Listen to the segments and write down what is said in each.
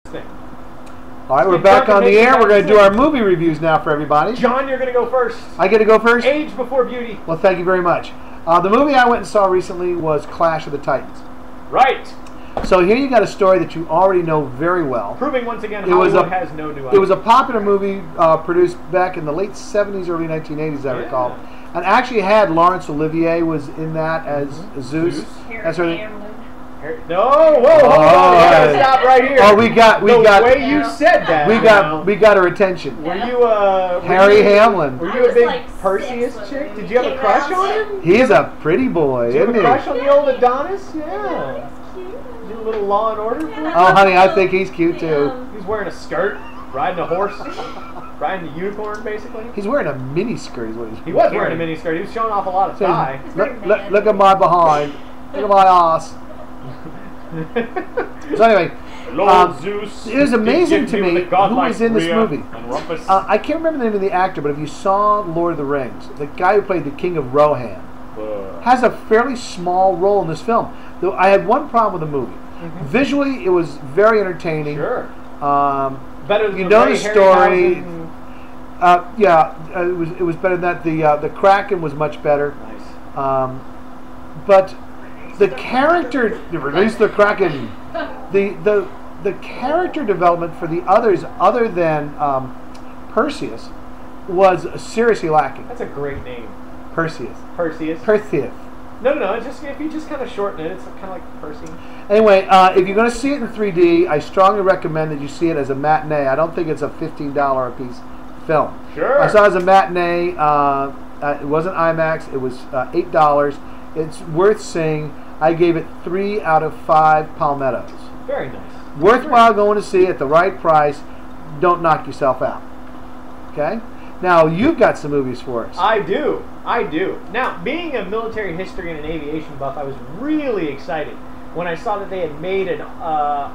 thing. All right, we're back on the air. We're going to do our movie reviews now for everybody. John, you're going to go first. I get to go first? Age before beauty. Well, thank you very much. The movie I went and saw recently was Clash of the Titans. Right. So here you got a story that you already know very well. Proving once again Hollywood has no new ideas. It was a popular movie produced back in the late 70s, early 1980s, I recall. And actually had Laurence Olivier was in that as Zeus. That's her. No, whoa, stop right here. Oh, we got the way you said that. We got her attention. Were you Harry Hamlin? Were you a big Perseus chick? Did you have a crush on him? He's a pretty boy, isn't he? Did you have a crush on the old Adonis? Yeah. Did a little Law and Order for him? Oh, honey, I think he's cute too. He's wearing a skirt, riding a horse, riding a unicorn, basically. He's wearing a mini skirt. Is what he was wearing a mini skirt. He was showing off a lot of thigh. Look at my behind. Look at my ass. So anyway, it was amazing to me who was in this movie. I can't remember the name of the actor, but if you saw Lord of the Rings, the guy who played the King of Rohan has a fairly small role in this film. Though I had one problem with the movie. Visually, it was very entertaining. Sure. Better than the story. It was better than that. The Kraken was much better. Nice. But the character release the Kraken. The character development for the others, other than Perseus, was seriously lacking. That's a great name. Perseus. No. It's just if you just kind of shorten it, it's kind of like Percy. Anyway, if you're going to see it in 3D, I strongly recommend that you see it as a matinee. I don't think it's a $15 a piece film. Sure. I saw it as a matinee. It wasn't IMAX. It was $8. It's worth seeing. I gave it 3 out of 5 Palmettos. Very nice. Worthwhile going to see it at the right price. Don't knock yourself out. Okay? Now, you've got some movies for us. I do. Now, being a military history and an aviation buff, I was really excited when I saw that they had made a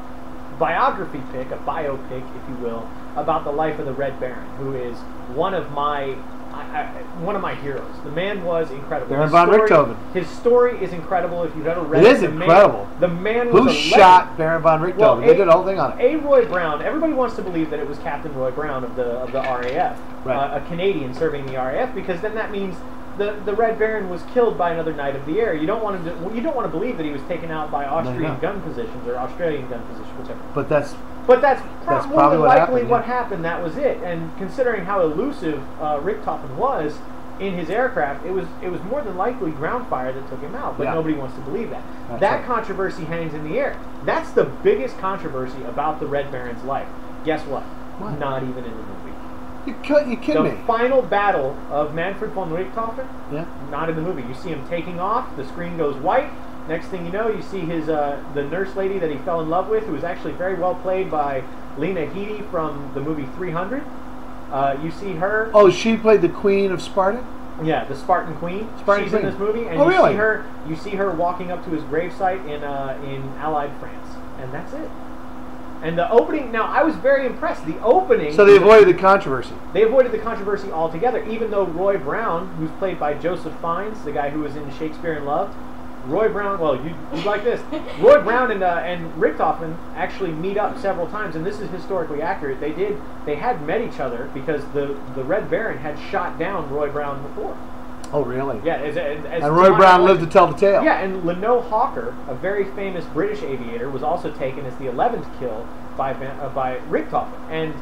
biography pick, a biopic, if you will, about the life of the Red Baron, who is one of my heroes. The man was incredible. Baron von Richthofen. His story is incredible. If you've ever read it, is incredible. The man was who shot Baron von Richthofen. Well, they did a whole thing on it. Roy Brown. Everybody wants to believe that it was Captain Roy Brown of the RAF, right. A Canadian serving the RAF, because then that means the Red Baron was killed by another Knight of the Air. You don't want to believe that he was taken out by Austrian gun positions or Australian gun positions, whichever. But that's probably what happened. That was it. And considering how elusive Richthofen was in his aircraft, it was more than likely ground fire that took him out. But nobody wants to believe that. That controversy hangs in the air. That's the biggest controversy about the Red Baron's life. Guess what? Not even in the movie. You kidding me? The final battle of Manfred von Richthofen? Yeah. Not in the movie. You see him taking off. The screen goes white. Next thing you know, you see his the nurse lady that he fell in love with, who was actually very well played by Lena Headey from the movie 300. You see her. Oh, she played the Queen of Sparta? Yeah, the Spartan Queen. She's in this movie, and you see her walking up to his gravesite in Allied France, and that's it. And the opening, now I was very impressed. The opening. So they avoided the controversy. They avoided the controversy altogether, even though Roy Brown, who's played by Joseph Fiennes, the guy who was in Shakespeare in Love, Roy Brown, well, you like this. Roy Brown and Richthofen actually meet up several times, and this is historically accurate. They had met each other because the Red Baron had shot down Roy Brown before. Oh, really? Yeah. And Roy Brown lived to tell the tale. Yeah, and Leno Hawker, a very famous British aviator, was also taken as the 11th kill by Richthofen. And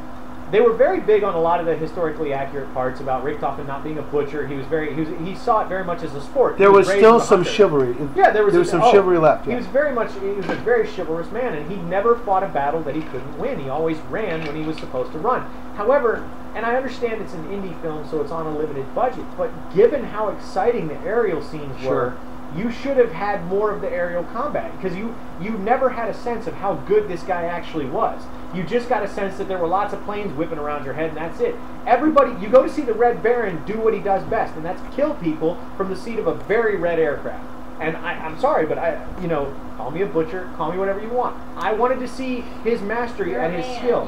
they were very big on a lot of the historically accurate parts about Richthofen not being a butcher. He saw it very much as a sport. There was still some chivalry. Yeah, there was some chivalry left. Yeah. He was a very chivalrous man, and he never fought a battle that he couldn't win. He always ran when he was supposed to run. However, and I understand it's an indie film, so it's on a limited budget, but given how exciting the aerial scenes were, you should have had more of the aerial combat, because you never had a sense of how good this guy actually was. You just got a sense that there were lots of planes whipping around your head, and that's it. You go to see the Red Baron do what he does best, and that's kill people from the seat of a very red aircraft. And I'm sorry, but call me a butcher, call me whatever you want. I wanted to see his mastery and his skill.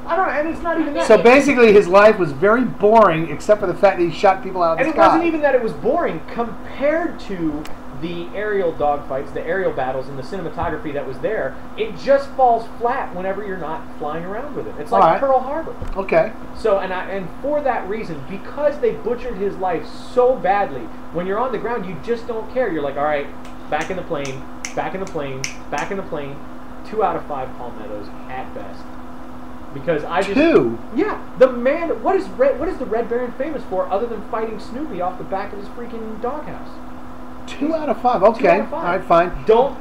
I don't know, and it's not even that. So basically his life was very boring, except for the fact that he shot people out of the sky. And it wasn't even that it was boring compared to the aerial dogfights, the aerial battles, and the cinematography that was there, it just falls flat whenever you're not flying around with it. It's like Pearl Harbor. Okay. So, and for that reason, because they butchered his life so badly, when you're on the ground, you just don't care. You're like, all right, back in the plane, back in the plane, back in the plane. 2 out of 5 palmettos at best. Because I just 2. Yeah, the man. What is the Red Baron famous for other than fighting Snoopy off the back of his freaking doghouse? 2 out of 5. Okay, 2 out of 5. All right, fine. Don't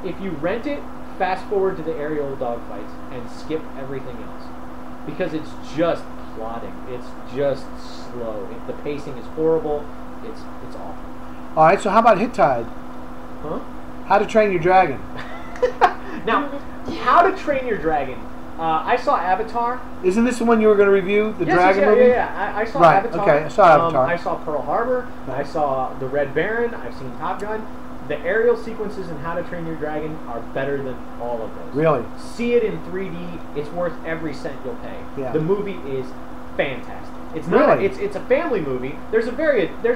if you rent it, fast forward to the aerial dogfights and skip everything else because it's just plodding. It's just slow. The pacing is horrible. It's awful. All right, so how about Hit Tide? Huh? How to Train Your Dragon. Now, How to Train Your Dragon. I saw Avatar. Isn't this the one you were going to review? The Dragon movie? Yeah. I saw right, Avatar. Okay, I saw Avatar. I saw Pearl Harbor. I saw The Red Baron. I've seen Top Gun. The aerial sequences in How to Train Your Dragon are better than all of those. Really? See it in 3D. It's worth every cent you'll pay. Yeah. The movie is fantastic. It's not. Really? It's a family movie. There's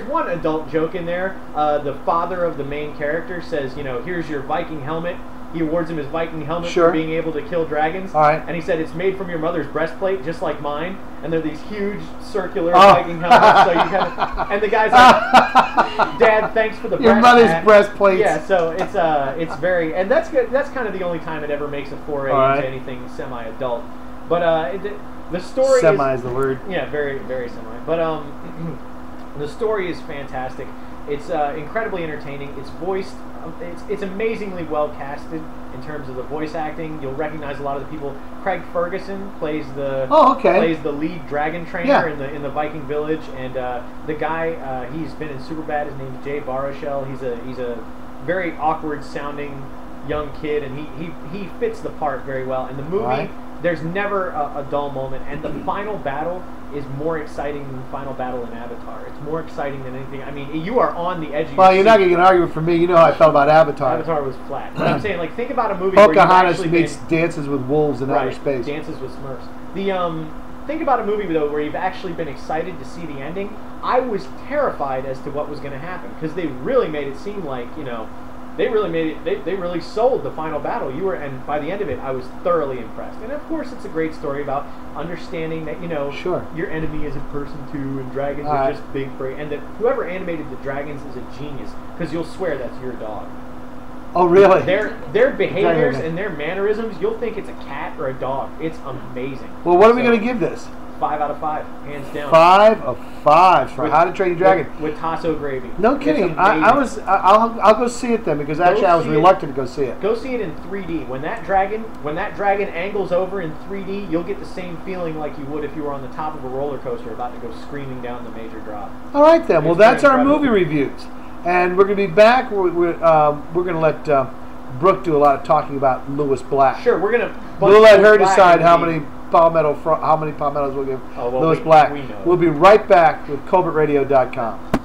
one adult joke in there. The father of the main character says, here's your Viking helmet. He awards him his Viking helmet for being able to kill dragons. All right. And he said it's made from your mother's breastplate, just like mine. And they're these huge circular Viking helmets. So you and the guy's like, Dad, thanks for the your mother's breastplate. Yeah. So it's very, and that's good. That's kind of the only time it ever makes a foray into anything semi-adult. But the story semi is the word. Yeah, very very semi. But the story is fantastic. It's incredibly entertaining. It's voiced. It's amazingly well casted in terms of the voice acting. You'll recognize a lot of the people. Craig Ferguson plays the lead dragon trainer in the Viking village, and the guy he's been in Superbad. His name's Jay Baruchel. He's a very awkward sounding young kid, and he fits the part very well. And the movie, there's never a dull moment, and the final battle is more exciting than the final battle in Avatar. It's more exciting than anything. I mean, you are on the edge of your seat. You're not going to get an argument from me. You know how I felt about Avatar. Avatar was flat. But I'm saying, think about a movie Pocahontas where meets Dances with Wolves in outer space. Dances with Smurfs. Think about a movie, though, where you've actually been excited to see the ending. I was terrified as to what was going to happen, because they really made it seem like, they really made it. They really sold the final battle. And by the end of it, I was thoroughly impressed. And of course, it's a great story about understanding that your enemy is a person too, and dragons are just big for you, and that whoever animated the dragons is a genius, because you'll swear that's your dog. Oh, really? Their behaviors and their mannerisms, you'll think it's a cat or a dog. It's amazing. Well, what are we going to give this? 5 out of 5, hands down. 5 of 5 for How to Train Your Dragon with tasso gravy. No kidding. I'll go see it then, because actually I was reluctant to go see it. Go see it in 3D. When that dragon angles over in 3D, you'll get the same feeling like you would if you were on the top of a roller coaster about to go screaming down the major drop. All right then. Well, that's our movie reviews, and we're going to be back. We're going to let Brooke do a lot of talking about Lewis Black. Sure, we're going to. We'll let her decide how many palmettos we'll give Lewis Black. We'll be right back with colbertradio.com.